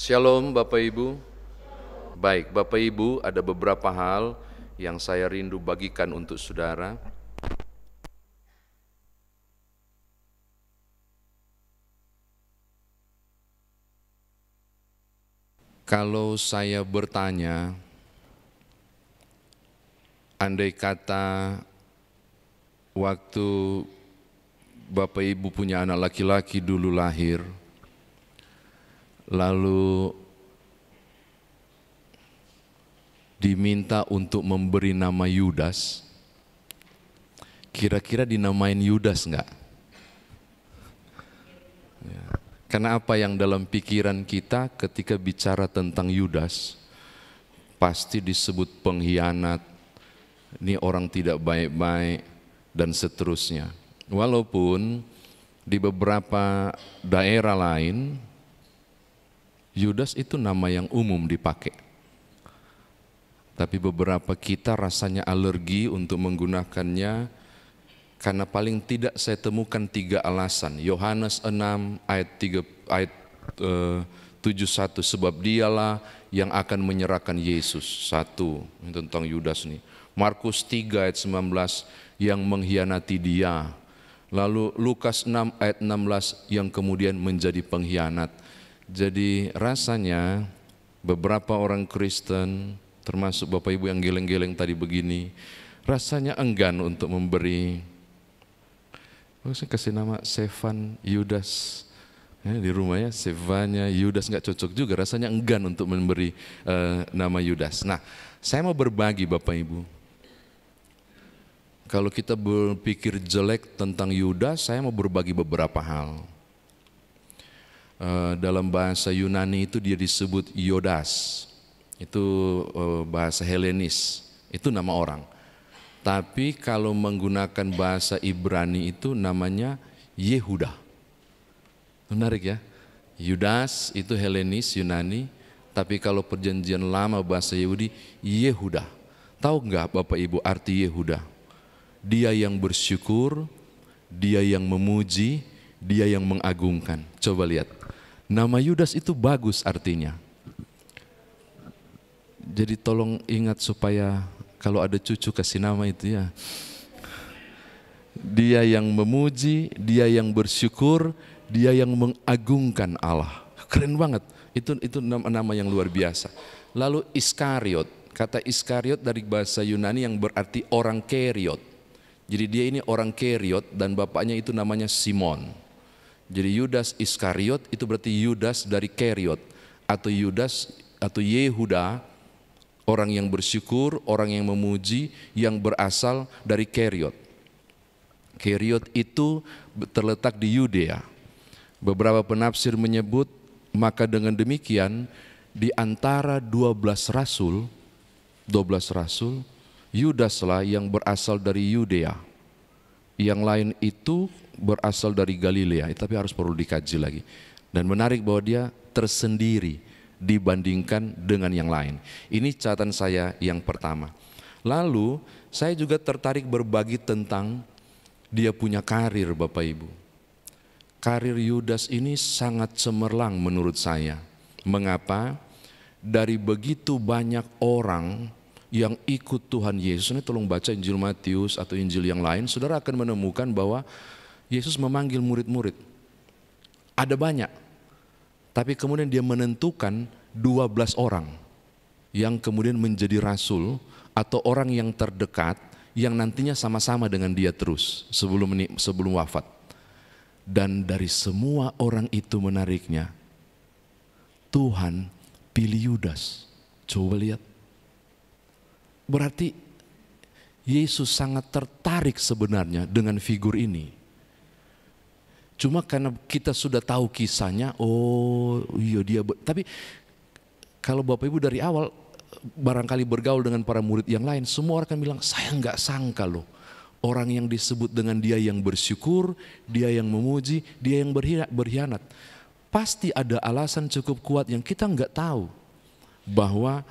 Shalom Bapak Ibu. Baik, Bapak Ibu, ada beberapa hal yang saya rindu bagikan untuk saudara. Kalau saya bertanya, andai kata waktu Bapak Ibu punya anak laki-laki dulu lahir, lalu diminta untuk memberi nama Yudas, kira-kira dinamain Yudas enggak? Ya. Karena apa yang dalam pikiran kita ketika bicara tentang Yudas, pasti disebut pengkhianat, ini orang tidak baik-baik, dan seterusnya. Walaupun di beberapa daerah lain, Yudas itu nama yang umum dipakai. Tapi beberapa kita rasanya alergi untuk menggunakannya, karena paling tidak saya temukan 3 alasan. Yohanes 6 ayat 71, sebab dialah yang akan menyerahkan Yesus. 1, tentang Yudas nih. Markus 3 ayat 19, yang mengkhianati dia. Lalu Lukas 6 ayat 16, yang kemudian menjadi pengkhianat. Jadi rasanya beberapa orang Kristen, termasuk Bapak Ibu yang geleng-geleng tadi begini, rasanya enggan untuk memberi. Saya kasih nama Sevan Yudas ya, di rumahnya Sevanya Yudas, nggak cocok juga, rasanya enggan untuk memberi nama Yudas. Nah, saya mau berbagi Bapak Ibu. Kalau kita berpikir jelek tentang Yudas, saya mau berbagi beberapa hal. Dalam bahasa Yunani itu dia disebut Yodas, itu bahasa Helenis, itu nama orang. Tapi kalau menggunakan bahasa Ibrani itu namanya Yehuda. Menarik ya, Yudas itu Helenis Yunani, tapi kalau perjanjian lama bahasa Yahudi Yehuda. Tahu nggak Bapak Ibu arti Yehuda? Dia yang bersyukur, dia yang memuji, dia yang mengagungkan. Coba lihat, nama Yudas itu bagus artinya. Jadi tolong ingat supaya kalau ada cucu kasih nama itu ya. Dia yang memuji, dia yang bersyukur, dia yang mengagungkan Allah. Keren banget. Itu nama yang luar biasa. Lalu Iskariot, kata Iskariot dari bahasa Yunani yang berarti orang Keriot. Jadi dia ini orang Keriot dan bapaknya itu namanya Simon. Jadi Yudas Iskariot itu berarti Yudas dari Keriot, atau Yudas atau Yehuda, orang yang bersyukur, orang yang memuji, yang berasal dari Keriot. Keriot itu terletak di Yudea. Beberapa penafsir menyebut, maka dengan demikian di antara 12 rasul, Yudaslah yang berasal dari Yudea. Yang lain itu berasal dari Galilea, tapi harus perlu dikaji lagi. Dan menarik bahwa dia tersendiri dibandingkan dengan yang lain. Ini catatan saya yang pertama. Lalu saya juga tertarik berbagi tentang dia punya karir Bapak Ibu. Karir Yudas ini sangat cemerlang menurut saya. Mengapa? Dari begitu banyak orang yang ikut Tuhan Yesus, ini tolong baca Injil Matius atau Injil yang lain, saudara akan menemukan bahwa Yesus memanggil murid-murid. Ada banyak. Tapi kemudian dia menentukan 12 orang yang kemudian menjadi rasul atau orang yang terdekat yang nantinya sama-sama dengan dia terus sebelum wafat. Dan dari semua orang itu menariknya, Tuhan pilih Yudas. Coba lihat. Berarti Yesus sangat tertarik sebenarnya dengan figur ini. Cuma karena kita sudah tahu kisahnya, oh iya dia. Tapi kalau Bapak Ibu dari awal barangkali bergaul dengan para murid yang lain, semua orang akan bilang, saya nggak sangka loh. Orang yang disebut dengan dia yang bersyukur, dia yang memuji, dia yang berkhianat. Pasti ada alasan cukup kuat yang kita nggak tahu. Bahwa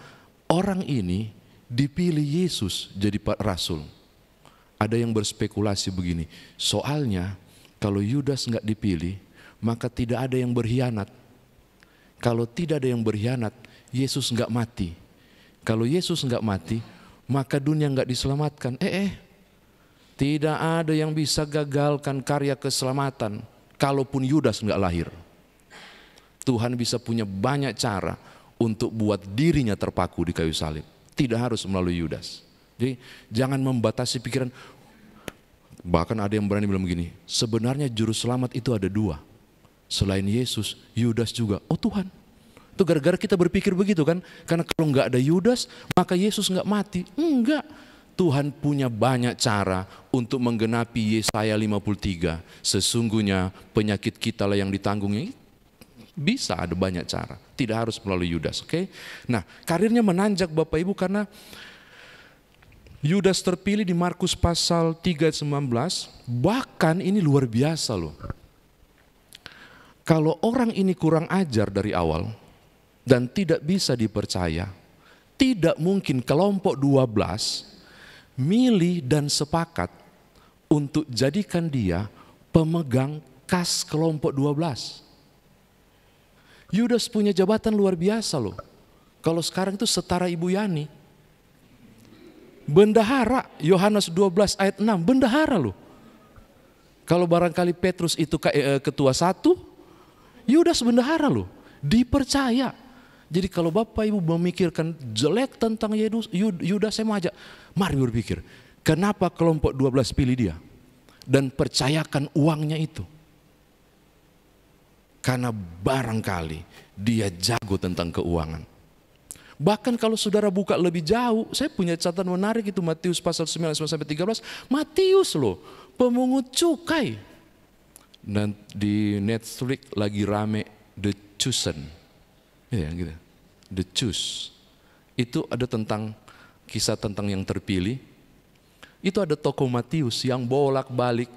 orang ini dipilih Yesus jadi rasul. Ada yang berspekulasi begini, soalnya kalau Yudas nggak dipilih, maka tidak ada yang berkhianat. Kalau tidak ada yang berkhianat, Yesus nggak mati. Kalau Yesus nggak mati, maka dunia nggak diselamatkan. Tidak ada yang bisa gagalkan karya keselamatan. Kalaupun Yudas nggak lahir, Tuhan bisa punya banyak cara untuk buat dirinya terpaku di kayu salib. Tidak harus melalui Yudas. Jadi jangan membatasi pikiran. Bahkan ada yang berani bilang begini, sebenarnya juru selamat itu ada dua. Selain Yesus, Yudas juga. Oh Tuhan. Itu gara-gara kita berpikir begitu kan. Karena kalau nggak ada Yudas, maka Yesus nggak mati. Enggak. Tuhan punya banyak cara untuk menggenapi Yesaya 53. Sesungguhnya penyakit kita lah yang ditanggungnya. Bisa ada banyak cara. Tidak harus melalui Yudas. Oke? Nah, karirnya menanjak Bapak Ibu karena Yudas terpilih di Markus pasal 3 ayat 19. Bahkan ini luar biasa loh. Kalau orang ini kurang ajar dari awal dan tidak bisa dipercaya, tidak mungkin kelompok 12 milih dan sepakat untuk jadikan dia pemegang kas kelompok 12. Yudas punya jabatan luar biasa loh. Kalau sekarang itu setara Ibu Yani. Bendahara, Yohanes 12 ayat 6, bendahara loh. Kalau barangkali Petrus itu ketua 1, Yudas bendahara loh, dipercaya. Jadi kalau Bapak Ibu memikirkan jelek tentang Yudas, saya mau ajak, mari berpikir, kenapa kelompok 12 pilih dia? Dan percayakan uangnya itu. Karena barangkali dia jago tentang keuangan. Bahkan kalau saudara buka lebih jauh, saya punya catatan menarik itu Matius pasal 9 sampai 13. Matius loh, pemungut cukai. Dan di Netflix lagi rame The Chosen. Ya gitu. The Choose. Itu ada tentang kisah tentang yang terpilih. Itu ada tokoh Matius yang bolak-balik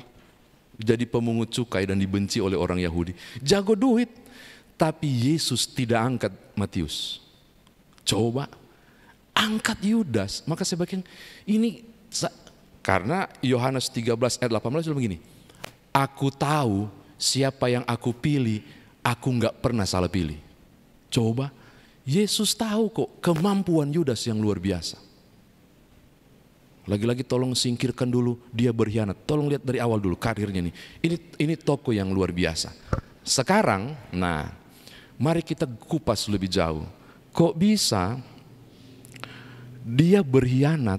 jadi pemungut cukai dan dibenci oleh orang Yahudi. Jago duit, tapi Yesus tidak angkat Matius. Coba angkat Yudas. Maka saya bilang ini karena Yohanes 13 ayat 18 bilang begini, aku tahu siapa yang aku pilih, aku nggak pernah salah pilih. Coba Yesus tahu kok kemampuan Yudas yang luar biasa. Lagi-lagi tolong singkirkan dulu dia berkhianat. Tolong lihat dari awal dulu karirnya nih. Ini tokoh yang luar biasa. Sekarang, nah, mari kita kupas lebih jauh. Kok bisa dia berkhianat?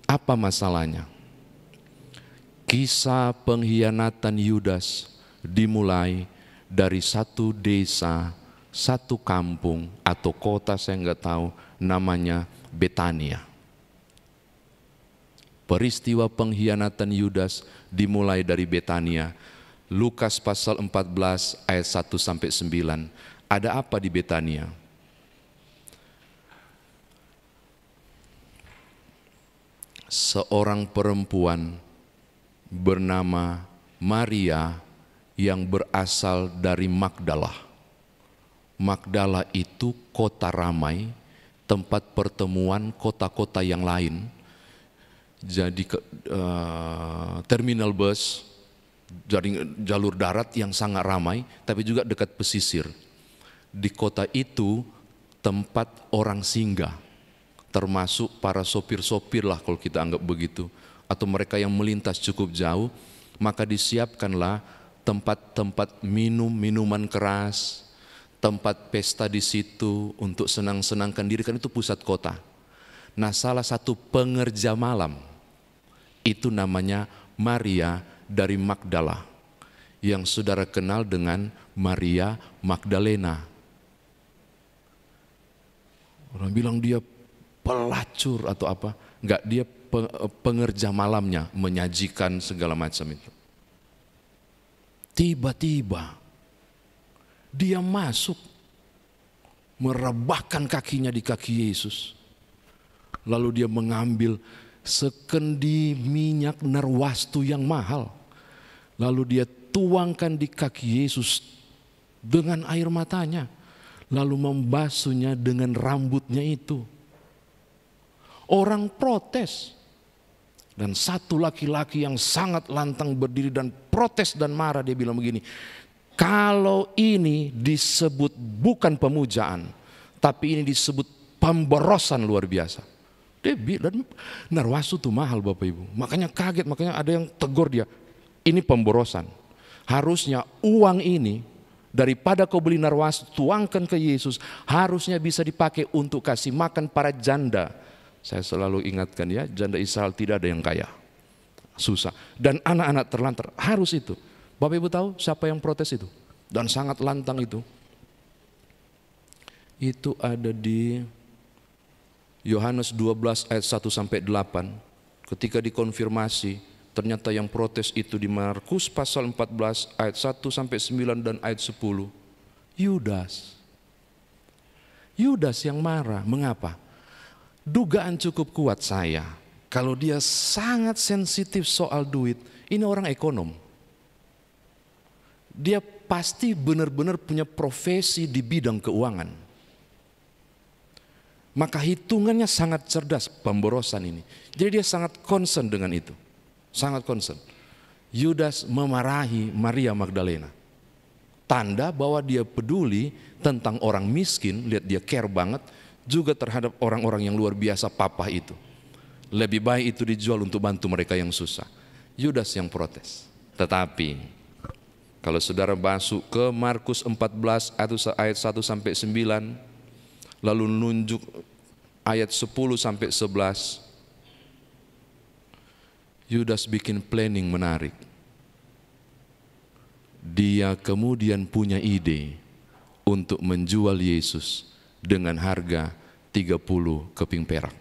Apa masalahnya? Kisah pengkhianatan Yudas dimulai dari satu desa, satu kampung atau kota saya nggak tahu namanya Betania. Peristiwa pengkhianatan Yudas dimulai dari Betania. Lukas pasal 14 ayat 1 sampai 9. Ada apa di Betania? Seorang perempuan bernama Maria yang berasal dari Magdala. Magdala itu kota ramai, tempat pertemuan kota-kota yang lain. Jadi terminal bus, jalur darat yang sangat ramai, tapi juga dekat pesisir. Di kota itu tempat orang singgah, termasuk para sopir-sopir lah kalau kita anggap begitu, atau mereka yang melintas cukup jauh, maka disiapkanlah tempat-tempat minuman keras, tempat pesta di situ untuk senang-senangkan diri, kan itu pusat kota. Nah, salah satu pengerja malam itu namanya Maria dari Magdala, yang saudara kenal dengan Maria Magdalena. Orang bilang dia pelacur atau apa? Enggak, dia pengerja malamnya, menyajikan segala macam itu. Tiba-tiba dia masuk, merebahkan kakinya di kaki Yesus. Lalu dia mengambil sekendi minyak narwastu yang mahal. Lalu dia tuangkan di kaki Yesus dengan air matanya. Lalu membasuhnya dengan rambutnya itu. Orang protes. Dan satu laki-laki yang sangat lantang berdiri dan protes dan marah, dia bilang begini, Kalau ini disebut bukan pemujaan, tapi ini disebut pemborosan luar biasa. Dia bilang, narwastu itu mahal Bapak Ibu. Makanya kaget, makanya ada yang tegur dia. Ini pemborosan. Harusnya uang ini, daripada kau beli narwastu, tuangkan ke Yesus, harusnya bisa dipakai untuk kasih makan para janda. Saya selalu ingatkan ya, janda Israel tidak ada yang kaya. Susah. Dan anak-anak terlantar, harus itu. Bapak Ibu tahu siapa yang protes itu? Dan sangat lantang itu. Itu ada di Yohanes 12 ayat 1 sampai 8. Ketika dikonfirmasi, ternyata yang protes itu di Markus pasal 14 ayat 1 sampai 9 dan ayat 10. Yudas. Yudas yang marah. Mengapa? Dugaan cukup kuat saya. Kalau dia sangat sensitif soal duit, ini orang ekonom. Dia pasti benar-benar punya profesi di bidang keuangan. Maka hitungannya sangat cerdas pemborosan ini. Jadi dia sangat concern dengan itu. Sangat concern. Yudas memarahi Maria Magdalena. Tanda bahwa dia peduli tentang orang miskin, lihat dia care banget, juga terhadap orang-orang yang luar biasa papa itu. Lebih baik itu dijual untuk bantu mereka yang susah. Yudas yang protes. Tetapi kalau saudara masuk ke Markus 14 ayat 1 sampai 9, lalu nunjuk ayat 10 sampai 11, Yudas bikin planning menarik. Dia kemudian punya ide untuk menjual Yesus dengan harga 30 keping perak.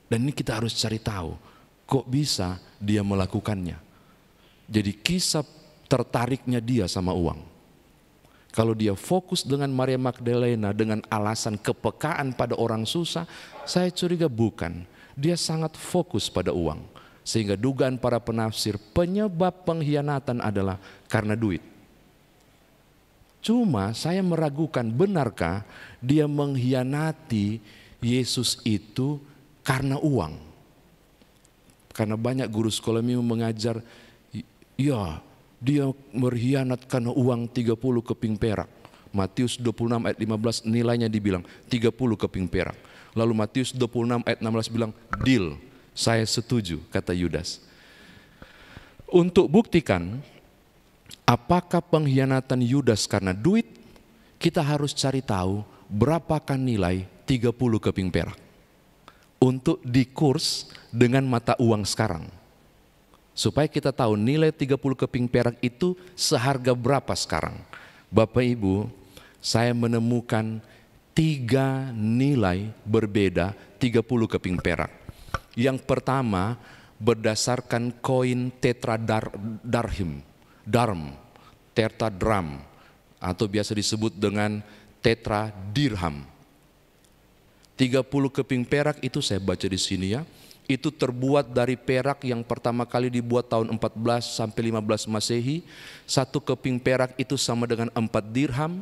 Dan ini kita harus cari tahu, kok bisa dia melakukannya. Jadi kisah tertariknya dia sama uang. Kalau dia fokus dengan Maria Magdalena dengan alasan kepekaan pada orang susah, saya curiga bukan. Dia sangat fokus pada uang. Sehingga dugaan para penafsir penyebab pengkhianatan adalah karena duit. Cuma saya meragukan, benarkah dia mengkhianati Yesus itu karena uang? Karena banyak guru sekolah minggu mengajar, ya dia berkhianat karena uang 30 keping perak. Matius 26 ayat 15 nilainya dibilang 30 keping perak. Lalu Matius 26 ayat 16 bilang deal, saya setuju, kata Yudas. Untuk buktikan apakah pengkhianatan Yudas karena duit, kita harus cari tahu berapakah nilai 30 keping perak. Untuk dikurs dengan mata uang sekarang. Supaya kita tahu nilai 30 keping perak itu seharga berapa sekarang. Bapak Ibu, saya menemukan 3 nilai berbeda 30 keping perak. Yang pertama berdasarkan koin tetradarm, tetradram, atau biasa disebut dengan tetradirham. 30 keping perak itu saya baca di sini ya. Itu terbuat dari perak yang pertama kali dibuat tahun 14 sampai 15 Masehi. 1 keping perak itu sama dengan 4 dirham.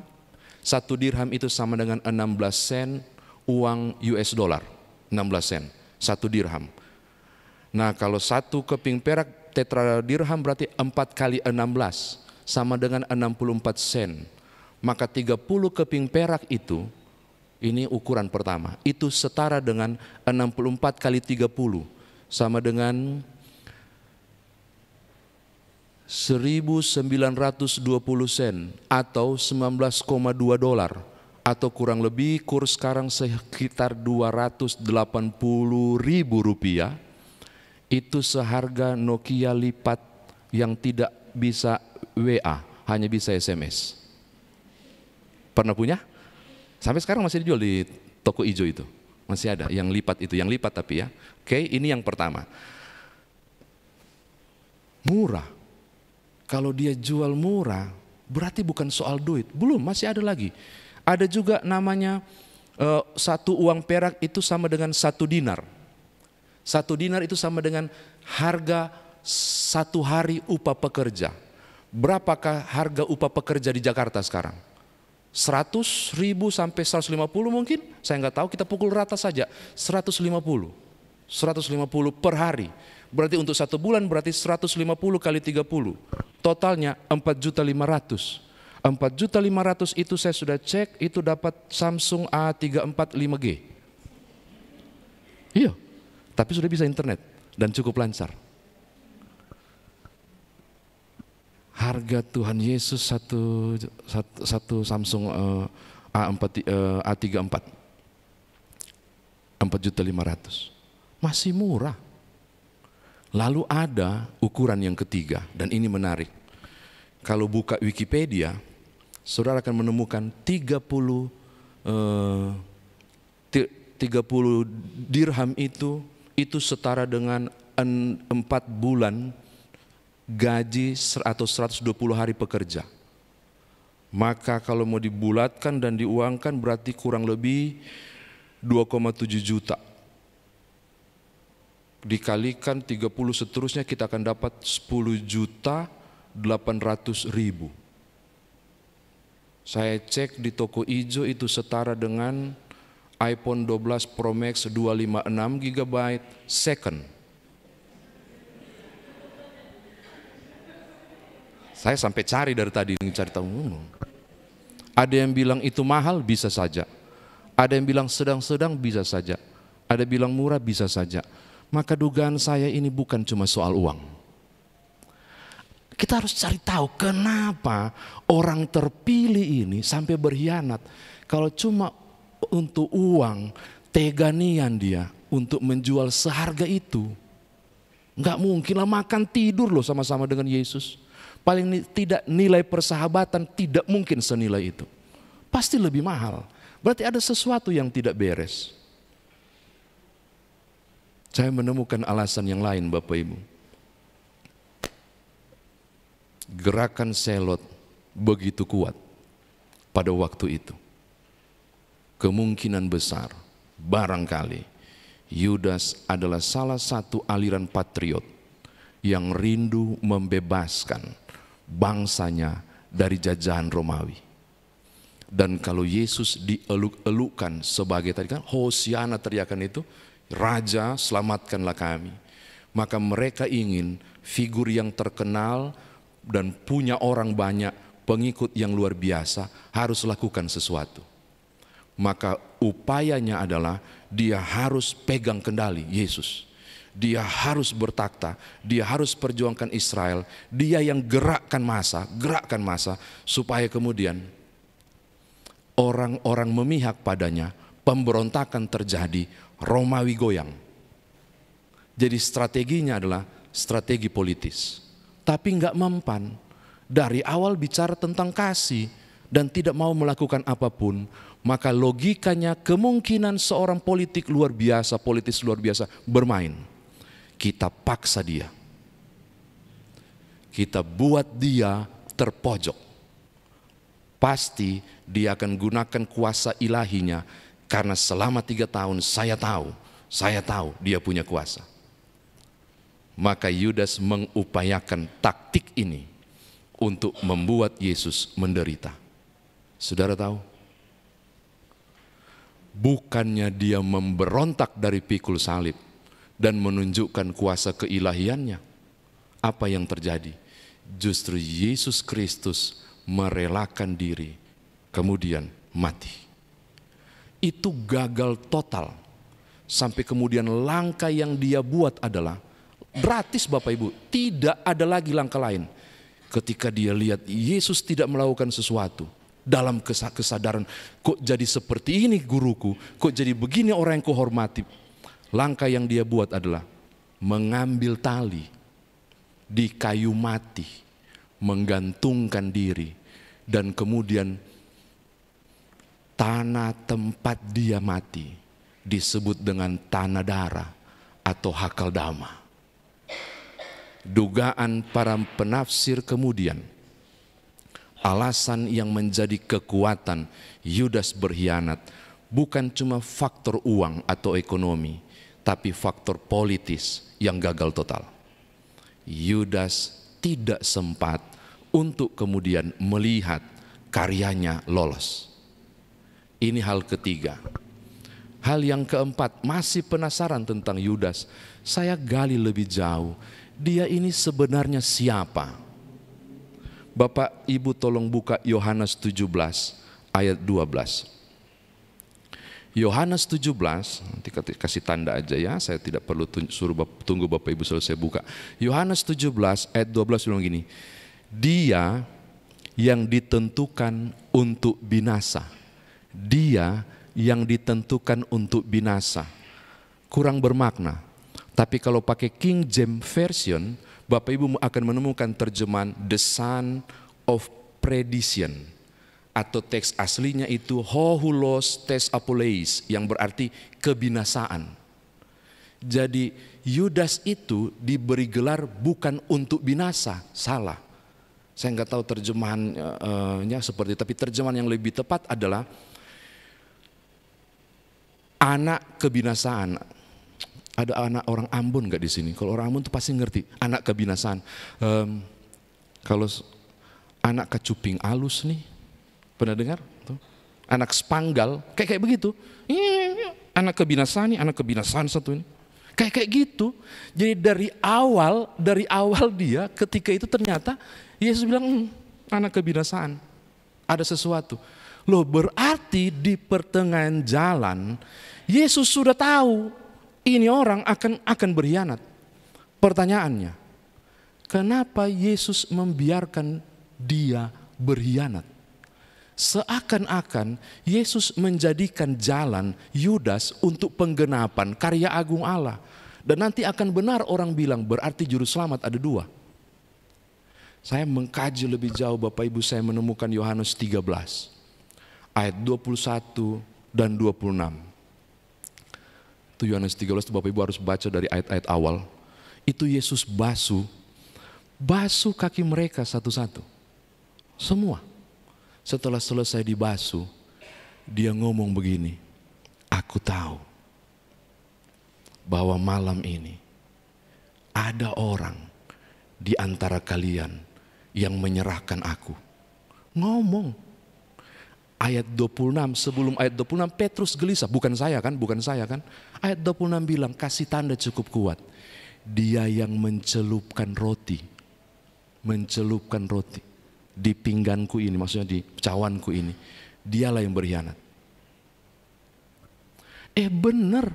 1 dirham itu sama dengan 16 sen uang US dollar. 16 sen, 1 dirham. Nah kalau 1 keping perak tetradirham berarti 4 kali 16 sama dengan 64 sen. Maka 30 keping perak itu, ini ukuran pertama, itu setara dengan 64 kali 30 sama dengan 1920 sen atau 19,2 dolar, atau kurang lebih kurs sekarang sekitar 280.000 rupiah. Itu seharga Nokia lipat yang tidak bisa WA, hanya bisa SMS. Pernah punya? Sampai sekarang masih dijual di toko hijau itu. Masih ada yang lipat itu, yang lipat tapi ya. Oke, ini yang pertama. Murah. Kalau dia jual murah, berarti bukan soal duit. Belum, masih ada lagi. Ada juga namanya 1 uang perak itu sama dengan 1 dinar. 1 dinar itu sama dengan harga 1 hari upah pekerja. Berapakah harga upah pekerja di Jakarta sekarang? 100.000 sampai 150 mungkin, saya nggak tahu, kita pukul rata saja 150 per hari. Berarti untuk 1 bulan berarti 150 kali 30 Totalnya 4.500.000. 4.500.000 itu saya sudah cek, itu dapat Samsung A34 5G. Iya, tapi sudah bisa internet dan cukup lancar. Harga Tuhan Yesus satu Samsung A34 4.500.000, masih murah. Lalu ada ukuran yang ketiga, dan ini menarik. Kalau buka Wikipedia, saudara akan menemukan 30 dirham itu setara dengan 4 bulan gaji atau 120 hari pekerja. Maka kalau mau dibulatkan dan diuangkan berarti kurang lebih 2,7 juta. Dikalikan 30 seterusnya kita akan dapat 10.800.000. Saya cek di toko ijo itu setara dengan iPhone 12 Pro Max 256 GB second. Saya sampai cari dari tadi, cari tahu. Ada yang bilang itu mahal, bisa saja. Ada yang bilang sedang-sedang, bisa saja. Ada bilang murah, bisa saja. Maka dugaan saya ini bukan cuma soal uang. Kita harus cari tahu kenapa orang terpilih ini sampai berkhianat. Kalau cuma untuk uang, teganian dia untuk menjual seharga itu. Enggak mungkin lah makan tidur loh sama-sama dengan Yesus. Paling tidak nilai persahabatan tidak mungkin senilai itu. Pasti lebih mahal. Berarti ada sesuatu yang tidak beres. Saya menemukan alasan yang lain, Bapak Ibu. Gerakan Selot begitu kuat pada waktu itu. Kemungkinan besar, barangkali, Yudas adalah salah satu aliran patriot yang rindu membebaskan bangsanya dari jajahan Romawi. Dan kalau Yesus dieluk-elukan sebagai tadi kan Hosiana teriakan itu, Raja selamatkanlah kami. Maka mereka ingin figur yang terkenal dan punya orang banyak, pengikut yang luar biasa, harus lakukan sesuatu. Maka upayanya adalah dia harus pegang kendali Yesus. Dia harus bertakhta, dia harus perjuangkan Israel, dia yang gerakkan massa supaya kemudian orang-orang memihak padanya, pemberontakan terjadi, Romawi goyang. Jadi strateginya adalah strategi politis, tapi enggak mempan. Dari awal bicara tentang kasih dan tidak mau melakukan apapun, maka logikanya kemungkinan seorang politis luar biasa bermain. Kita paksa dia, kita buat dia terpojok. Pasti dia akan gunakan kuasa ilahinya, karena selama 3 tahun saya tahu dia punya kuasa. Maka Yudas mengupayakan taktik ini untuk membuat Yesus menderita. Saudara tahu? Bukannya dia memberontak dari pikul salib dan menunjukkan kuasa keilahiannya. Apa yang terjadi? Justru Yesus Kristus merelakan diri, kemudian mati. Itu gagal total. Sampai kemudian langkah yang dia buat adalah gratis, Bapak Ibu. Tidak ada lagi langkah lain. Ketika dia lihat Yesus tidak melakukan sesuatu, dalam kesadaran, kok jadi seperti ini guruku, kok jadi begini orang yang kuhormati. Langkah yang dia buat adalah mengambil tali di kayu mati, menggantungkan diri, dan kemudian tanah tempat dia mati disebut dengan tanah darah atau Hakaldama. Dugaan para penafsir kemudian, alasan yang menjadi kekuatan Yudas berkhianat bukan cuma faktor uang atau ekonomi, tapi faktor politis yang gagal total. Yudas tidak sempat untuk kemudian melihat karyanya lolos. Ini hal ketiga. Hal yang keempat, masih penasaran tentang Yudas. Saya gali lebih jauh. Dia ini sebenarnya siapa? Bapak Ibu tolong buka Yohanes 17 ayat 12. Yohanes 17, nanti kasih tanda aja ya, saya tidak perlu tunggu Bapak Ibu selesai buka. Yohanes 17 ayat 12 bilang gini, dia yang ditentukan untuk binasa. Dia yang ditentukan untuk binasa. Kurang bermakna. Tapi kalau pakai King James Version, Bapak Ibu akan menemukan terjemahan the son of perdition. Atau teks aslinya itu hohulos tes apoleis, yang berarti kebinasaan. Jadi Yudas itu diberi gelar bukan untuk binasa, salah. Saya nggak tahu terjemahannya seperti, tapi terjemahan yang lebih tepat adalah anak kebinasaan. Ada anak orang Ambon nggak di sini? Kalau orang Ambon tuh pasti ngerti anak kebinasaan. Kalau anak kecuping alus nih, pernah dengar? Tuh. Anak spanggal, kayak begitu. Anak kebinasaan nih, anak kebinasaan satu ini. Kayak gitu. Jadi dari awal dia ketika itu ternyata Yesus bilang anak kebinasaan. Ada sesuatu. Loh, berarti di pertengahan jalan Yesus sudah tahu ini orang akan berkhianat. Pertanyaannya, kenapa Yesus membiarkan dia berkhianat? Seakan-akan Yesus menjadikan jalan Yudas untuk penggenapan karya agung Allah. Dan nanti akan benar orang bilang berarti juru selamat ada dua. Saya mengkaji lebih jauh Bapak Ibu, saya menemukan Yohanes 13 ayat 21 dan 26. Itu Yohanes 13 itu Bapak Ibu harus baca dari ayat-ayat awal. Itu Yesus basuh kaki mereka satu-satu. Semua. Setelah selesai dibasuh, dia ngomong begini, aku tahu bahwa malam ini ada orang di antara kalian yang menyerahkan aku. Ngomong. Ayat 26, sebelum ayat 26 Petrus gelisah, bukan saya kan. Ayat 26 bilang, kasih tanda cukup kuat. Dia yang mencelupkan roti di pingganku ini, maksudnya di cawanku ini, dialah yang berkhianat. Bener,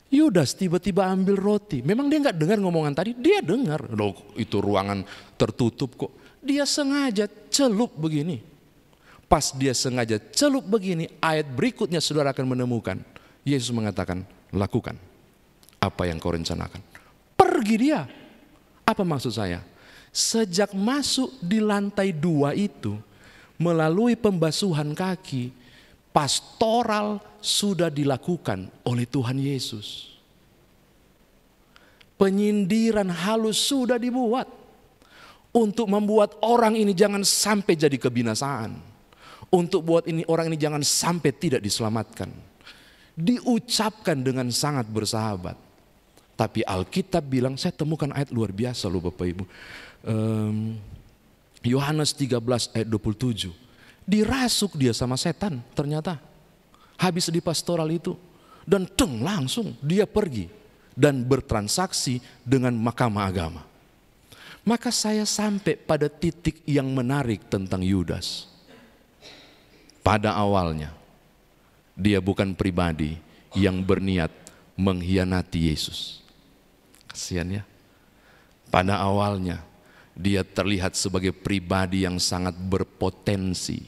Yudas tiba-tiba ambil roti. Memang dia nggak dengar ngomongan tadi, dia dengar. Loh, itu ruangan tertutup kok. Dia sengaja celup begini. Pas dia sengaja celup begini, ayat berikutnya saudara akan menemukan Yesus mengatakan, lakukan apa yang kau rencanakan. Pergi dia. Apa maksud saya? Sejak masuk di lantai 2 itu, melalui pembasuhan kaki, pastoral sudah dilakukan oleh Tuhan Yesus. Penyindiran halus sudah dibuat untuk membuat orang ini jangan sampai jadi kebinasaan. Untuk buat orang ini jangan sampai tidak diselamatkan. Diucapkan dengan sangat bersahabat. Tapi Alkitab bilang, saya temukan ayat luar biasa loh Bapak Ibu. Yohanes 13 ayat 27. Dirasuk dia sama setan ternyata. Habis di pastoral itu. Dan langsung dia pergi. Dan bertransaksi dengan mahkamah agama. Maka saya sampai pada titik yang menarik tentang Yudas. Pada awalnya, dia bukan pribadi yang berniat mengkhianati Yesus. Kasihan ya. Pada awalnya, dia terlihat sebagai pribadi yang sangat berpotensi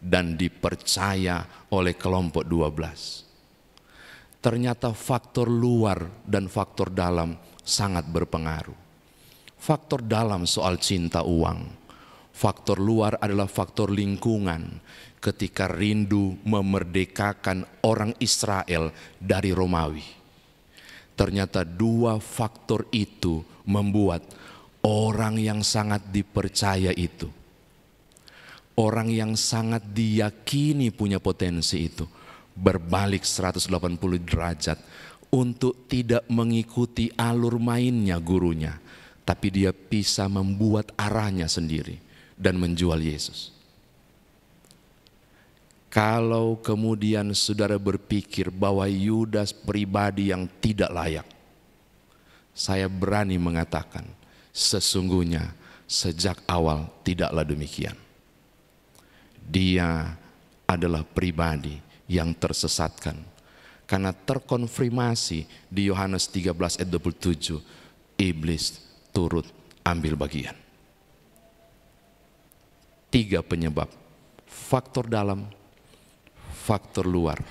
dan dipercaya oleh kelompok 12. Ternyata faktor luar dan faktor dalam sangat berpengaruh. Faktor dalam soal cinta uang. Faktor luar adalah faktor lingkungan. Ketika rindu memerdekakan orang Israel dari Romawi. Ternyata dua faktor itu membuat orang yang sangat dipercaya itu, orang yang sangat diyakini punya potensi itu, berbalik 180 derajat untuk tidak mengikuti alur mainnya gurunya, tapi dia bisa membuat arahnya sendiri dan menjual Yesus. Kalau kemudian saudara berpikir bahwa Yudas pribadi yang tidak layak, saya berani mengatakan sesungguhnya Sejak awal tidaklah demikian. Dia adalah pribadi yang tersesatkan. Karena terkonfirmasi di Yohanes 13 ayat 27, iblis turut ambil bagian. 3 penyebab, faktor dalam, faktor luar,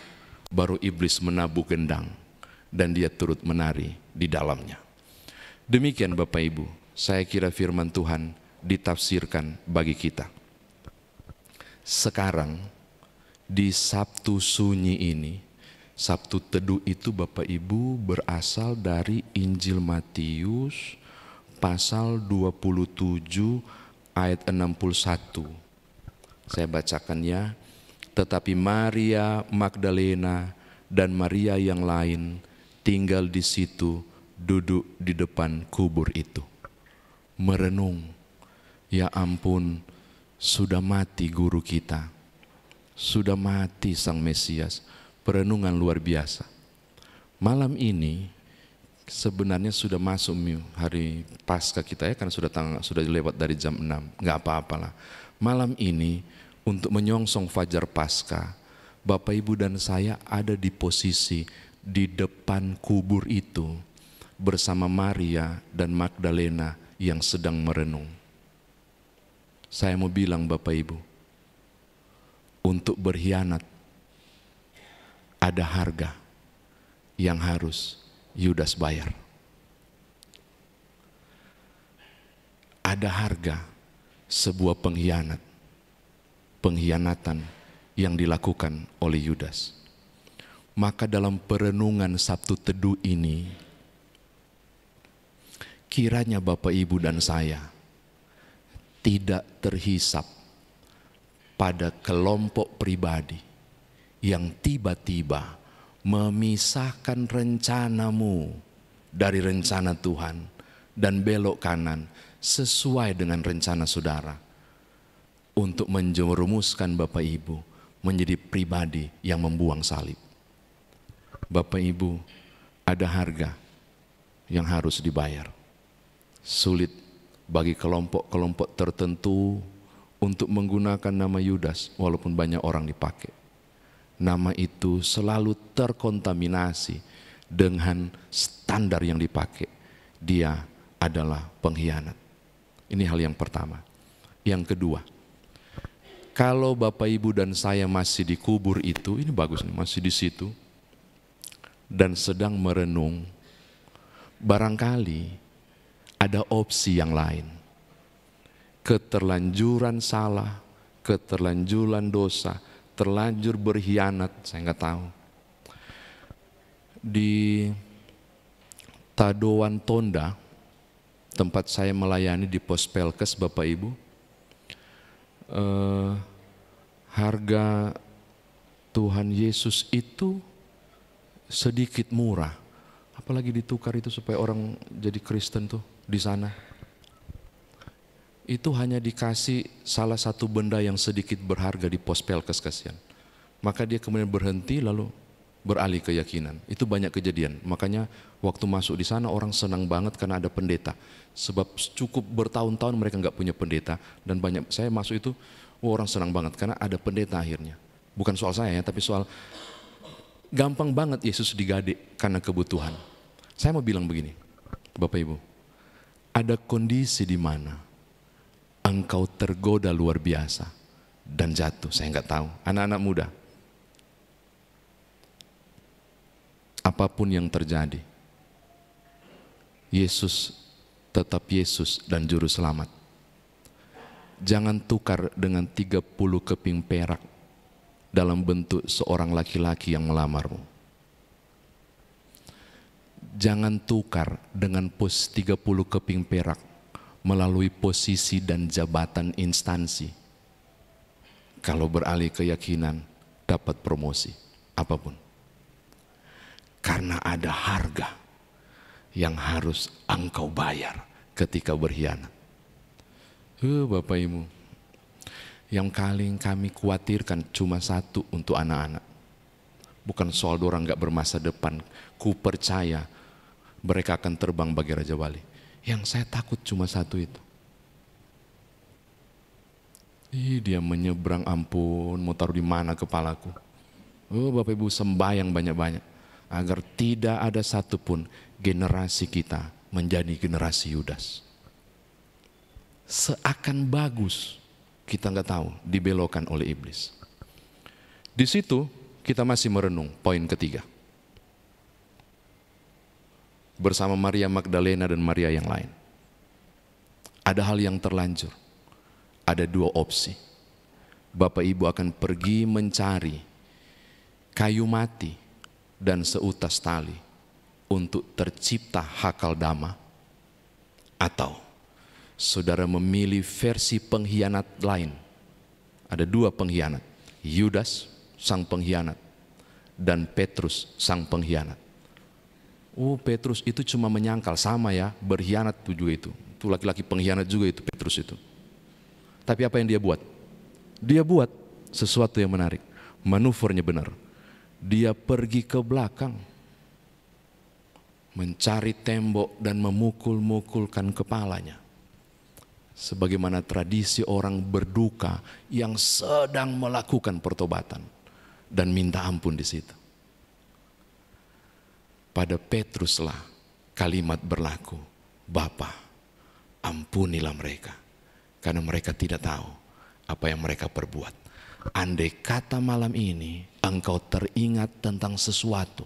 baru iblis menabuh gendang dan dia turut menari di dalamnya. Demikian Bapak Ibu, saya kira firman Tuhan ditafsirkan bagi kita. Sekarang di Sabtu Sunyi ini, Sabtu Teduh itu Bapak Ibu berasal dari Injil Matius pasal 27 ayat 61. Saya bacakan ya. Tetapi Maria Magdalena dan Maria yang lain tinggal di situ, duduk di depan kubur itu. Merenung, ya ampun, sudah mati guru kita. Sudah mati Sang Mesias. Perenungan luar biasa. Malam ini sebenarnya sudah masuk hari Paskah kita ya, karena sudah lewat dari jam 6. Nggak apa-apalah. Malam ini untuk menyongsong fajar Paskah, Bapak Ibu dan saya ada di posisi di depan kubur itu bersama Maria dan Magdalena yang sedang merenung. Saya mau bilang Bapak Ibu, untuk berkhianat ada harga yang harus Yudas bayar. Ada harga sebuah pengkhianatan yang dilakukan oleh Yudas. Maka dalam perenungan Sabtu Teduh ini, kiranya Bapak Ibu dan saya tidak terhisap pada kelompok pribadi yang tiba-tiba memisahkan rencanamu dari rencana Tuhan dan belok kanan sesuai dengan rencana saudara untuk menjerumuskan Bapak Ibu menjadi pribadi yang membuang salib. Bapak Ibu, ada harga yang harus dibayar. Sulit bagi kelompok-kelompok tertentu untuk menggunakan nama Yudas walaupun banyak orang dipakai. Nama itu selalu terkontaminasi dengan standar yang dipakai. Dia adalah pengkhianat. Ini hal yang pertama. Yang kedua, kalau Bapak Ibu dan saya masih di kubur itu, ini bagus nih, masih di situ dan sedang merenung, barangkali ada opsi yang lain. Keterlanjuran salah, keterlanjuran dosa, terlanjur berkhianat, saya nggak tahu. Di Tadoan Tonda, tempat saya melayani di pos Pelkes Bapak Ibu, harga Tuhan Yesus itu sedikit murah. Apalagi ditukar itu supaya orang jadi Kristen tuh di sana. Itu hanya dikasih salah satu benda yang sedikit berharga di pos Pelkes, kasihan. Maka dia kemudian berhenti lalu beralih keyakinan. Itu banyak kejadian. Makanya waktu masuk di sana orang senang banget karena ada pendeta. Sebab cukup bertahun-tahun mereka nggak punya pendeta. Dan banyak, saya masuk itu, orang senang banget karena ada pendeta akhirnya. Bukan soal saya ya, tapi soal gampang banget Yesus digade karena kebutuhan. Saya mau bilang begini, Bapak Ibu, ada kondisi di mana engkau tergoda luar biasa dan jatuh. Saya nggak tahu, anak-anak muda, apapun yang terjadi, Yesus tetap Yesus dan Juru Selamat. Jangan tukar dengan 30 keping perak dalam bentuk seorang laki-laki yang melamarmu. Jangan tukar dengan 30 keping perak melalui posisi dan jabatan instansi. Kalau beralih keyakinan, dapat promosi, apapun. Karena ada harga yang harus engkau bayar ketika berkhianat. Bapak Ibu, yang paling kami khawatirkan cuma satu untuk anak-anak. Bukan soal orang gak bermasa depan. Ku percaya mereka akan terbang bagi Raja Wali. Yang saya takut cuma satu itu. Dia menyeberang, ampun, mau taruh di mana kepalaku. Oh Bapak Ibu, sembahyang banyak-banyak agar tidak ada satupun generasi kita menjadi generasi Yudas. Seakan bagus, kita nggak tahu dibelokkan oleh iblis. Di situ kita masih merenung poin ketiga. Bersama Maria Magdalena dan Maria yang lain. Ada hal yang terlanjur. Ada dua opsi. Bapak Ibu akan pergi mencari kayu mati dan seutas tali untuk tercipta hakal dama, atau saudara memilih versi pengkhianat lain. Ada dua pengkhianat, Yudas sang pengkhianat dan Petrus sang pengkhianat. Oh, Petrus itu cuma menyangkal, sama ya, berkhianat juga itu. Itu laki-laki pengkhianat juga itu Petrus itu. Tapi apa yang dia buat? Dia buat sesuatu yang menarik. Manuvernya benar. Dia pergi ke belakang, mencari tembok dan memukul-mukulkan kepalanya. Sebagaimana tradisi orang berduka yang sedang melakukan pertobatan dan minta ampun di situ. Pada Petruslah kalimat berlaku, Bapa, ampunilah mereka, karena mereka tidak tahu apa yang mereka perbuat. Andai kata malam ini engkau teringat tentang sesuatu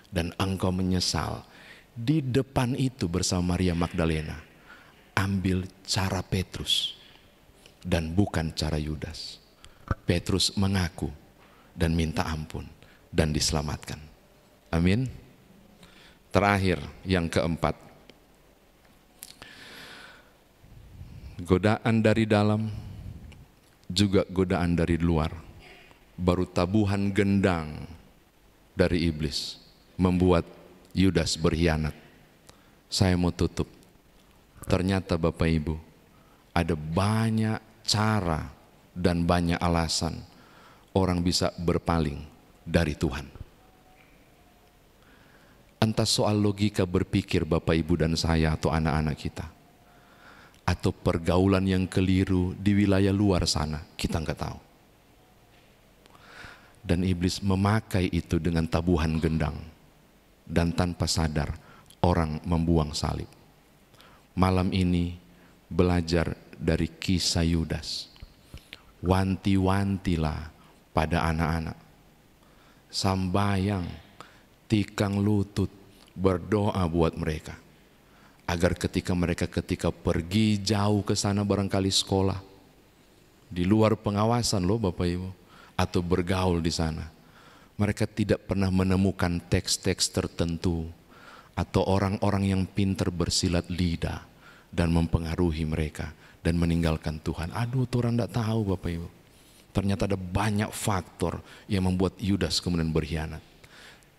dan engkau menyesal, di depan itu bersama Maria Magdalena, ambil cara Petrus dan bukan cara Yudas. Petrus mengaku dan minta ampun dan diselamatkan. Amin. Terakhir, yang keempat, godaan dari dalam juga godaan dari luar. Baru tabuhan gendang dari iblis membuat Yudas berkhianat. Saya mau tutup. Ternyata Bapak Ibu, ada banyak cara dan banyak alasan orang bisa berpaling dari Tuhan. Entah soal logika berpikir Bapak Ibu dan saya atau anak-anak kita, atau pergaulan yang keliru di wilayah luar sana, kita nggak tahu. Dan iblis memakai itu dengan tabuhan gendang, dan tanpa sadar orang membuang salib. Malam ini belajar dari kisah Yudas. Wanti-wantilah pada anak-anak. Sambayang, tikang lutut, berdoa buat mereka. Agar ketika mereka pergi jauh ke sana, barangkali sekolah, di luar pengawasan loh Bapak Ibu, atau bergaul di sana, mereka tidak pernah menemukan teks-teks tertentu atau orang-orang yang pintar bersilat lidah dan mempengaruhi mereka dan meninggalkan Tuhan. Aduh, orang tidak tahu Bapak Ibu. Ternyata ada banyak faktor yang membuat Yudas kemudian berkhianat.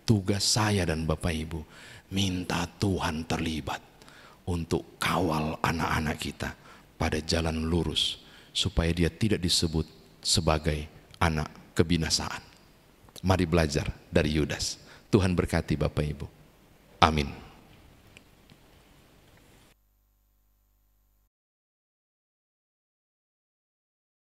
Tugas saya dan Bapak Ibu, minta Tuhan terlibat untuk kawal anak-anak kita pada jalan lurus, supaya dia tidak disebut sebagai anak kebinasaan. Mari belajar dari Yudas. Tuhan berkati Bapak Ibu. Amin.